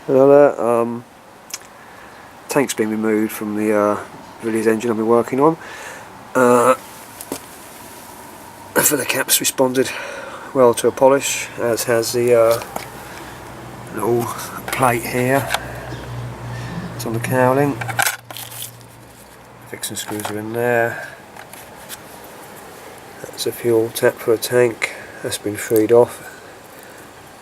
Hello there. Tank's been removed from the Villiers engine I've been working on. For the cap's responded well to a polish, as has the little plate here. It's on the cowling. Fixing screws are in there. That's a fuel tap for a tank. That's been freed off.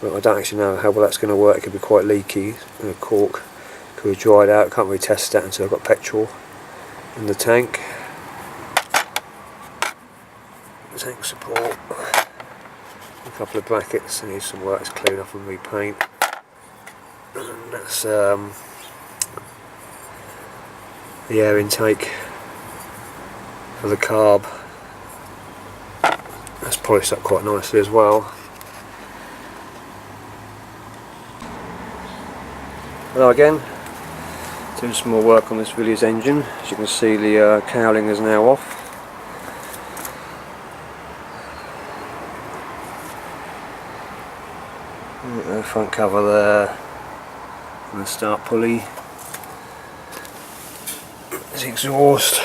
But I don't actually know how well that's going to work. It could be quite leaky. And a cork could be dried out. Can't really test that until I've got petrol in the tank. Tank support. A couple of brackets. Need some work to clean off and repaint. And that's the air intake for the carb. That's polished up quite nicely as well. Hello again, doing some more work on this Villiers engine. As you can see, the cowling is now off. The front cover there, and the start pulley. There's the exhaust.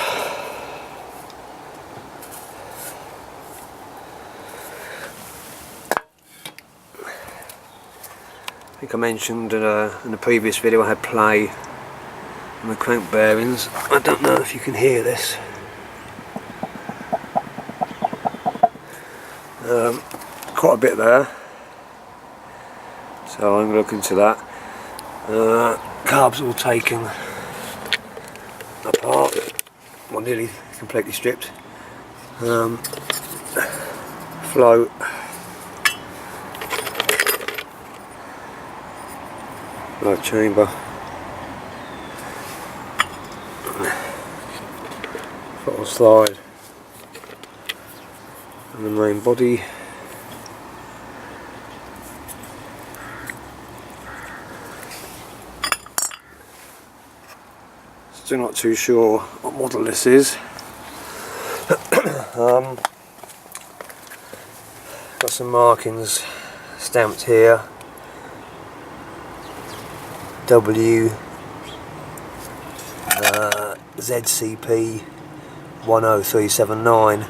I think I mentioned in the previous video I had play on the crank bearings. I don't know if you can hear this. Quite a bit there, so I'm going to look into that. Carb's all taken apart, well, nearly completely stripped. Float. Light chamber, throttle slide, and the main body. Still not too sure what model this is. Got some markings stamped here. ZCP 10379. I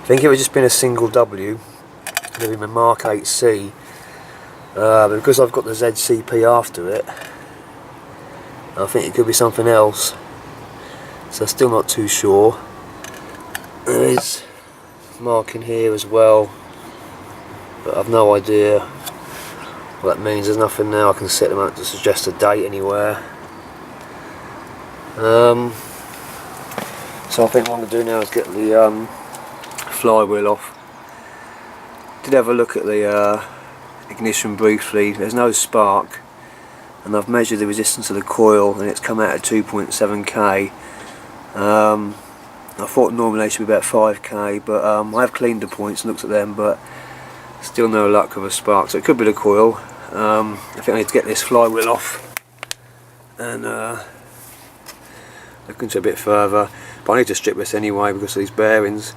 think it would just been a single W, maybe my Mark 8C, but because I've got the ZCP after it, I think it could be something else, so still not too sure. There is marking here as well, but I've no idea what that means. There's nothing there I can set them out to suggest a date anywhere. So I think what I'm going to do now is get the flywheel off. Did have a look at the ignition briefly. There's no spark, and I've measured the resistance of the coil and it's come out at 2.7k. I thought normally they should be about 5k, but I have cleaned the points and looked at them, but still no luck of a spark, so it could be the coil. I think I need to get this flywheel off and look into a bit further, but I need to strip this anyway because of these bearings.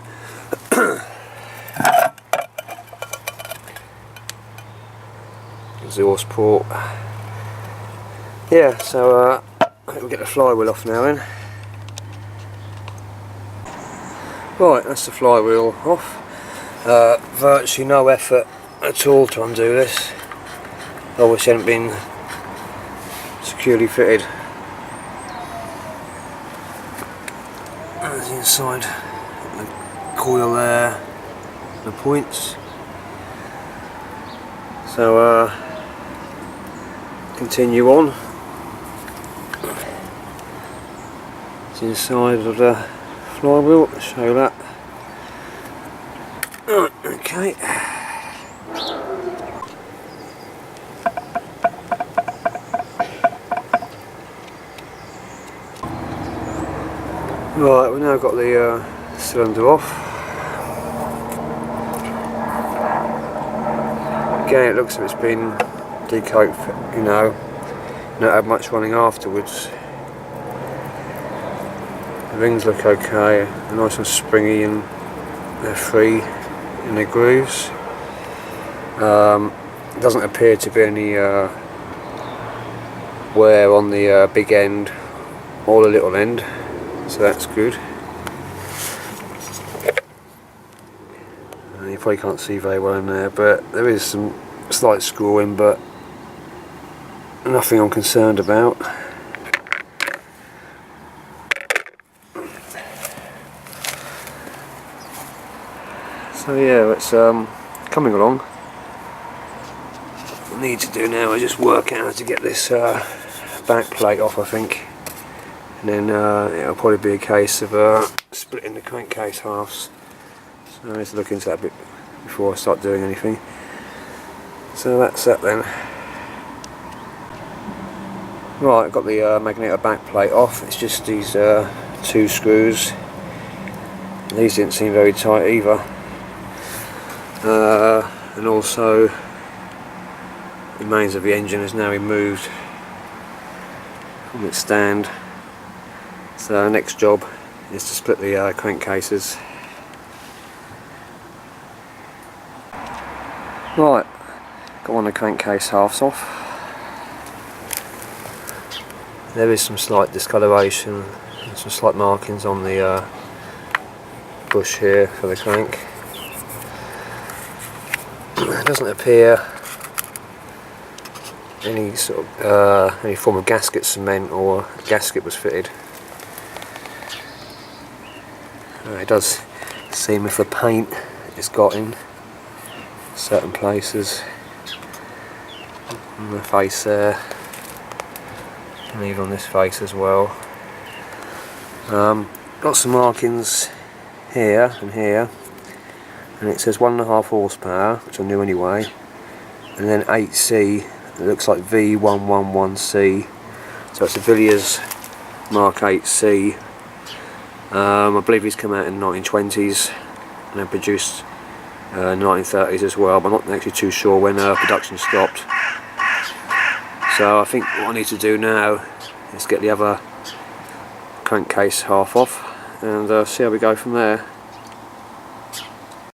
Exhaust port. Yeah, so I think we'll get the flywheel off now then. Right, that's the flywheel off. Virtually no effort at all to undo this. I wish it hadn't been securely fitted. There's the inside, the coil there, the points. So continue on. It's the inside of the flywheel, I'll show you that. Okay. Right, we've now got the cylinder off. Again, it looks like it's been decoked, you know, not had much running afterwards. The rings look okay, they're nice and springy and they're free in the grooves. Doesn't appear to be any wear on the big end or the little end, so that's good. You probably can't see very well in there, but there is some slight screwing, but nothing I'm concerned about. So yeah, it's coming along. What I need to do now is just work out how to get this back plate off, I think, and then it'll probably be a case of splitting the crankcase halves. So I need to look into that a bit before I start doing anything. So that's that then. Right, I've got the magneto back plate off. It's just these 2 screws. These didn't seem very tight either. And also the remains of the engine is now removed from its stand. So the next job is to split the crankcases. Right, got one of the crankcase halves off. There is some slight discoloration and some slight markings on the bush here for the crank. It doesn't appear any sort of any form of gasket cement or gasket was fitted. It does seem if the paint is got in certain places on the face there, and even on this face as well. Got some markings here and here, and it says 1.5 horsepower, which I knew anyway, and then 8C, it looks like V111C, so it's a Villiers Mark 8C. I believe he's come out in the 1920s and then produced 1930s as well, but I'm not actually too sure when production stopped. So I think what I need to do now is get the other crankcase half off and see how we go from there.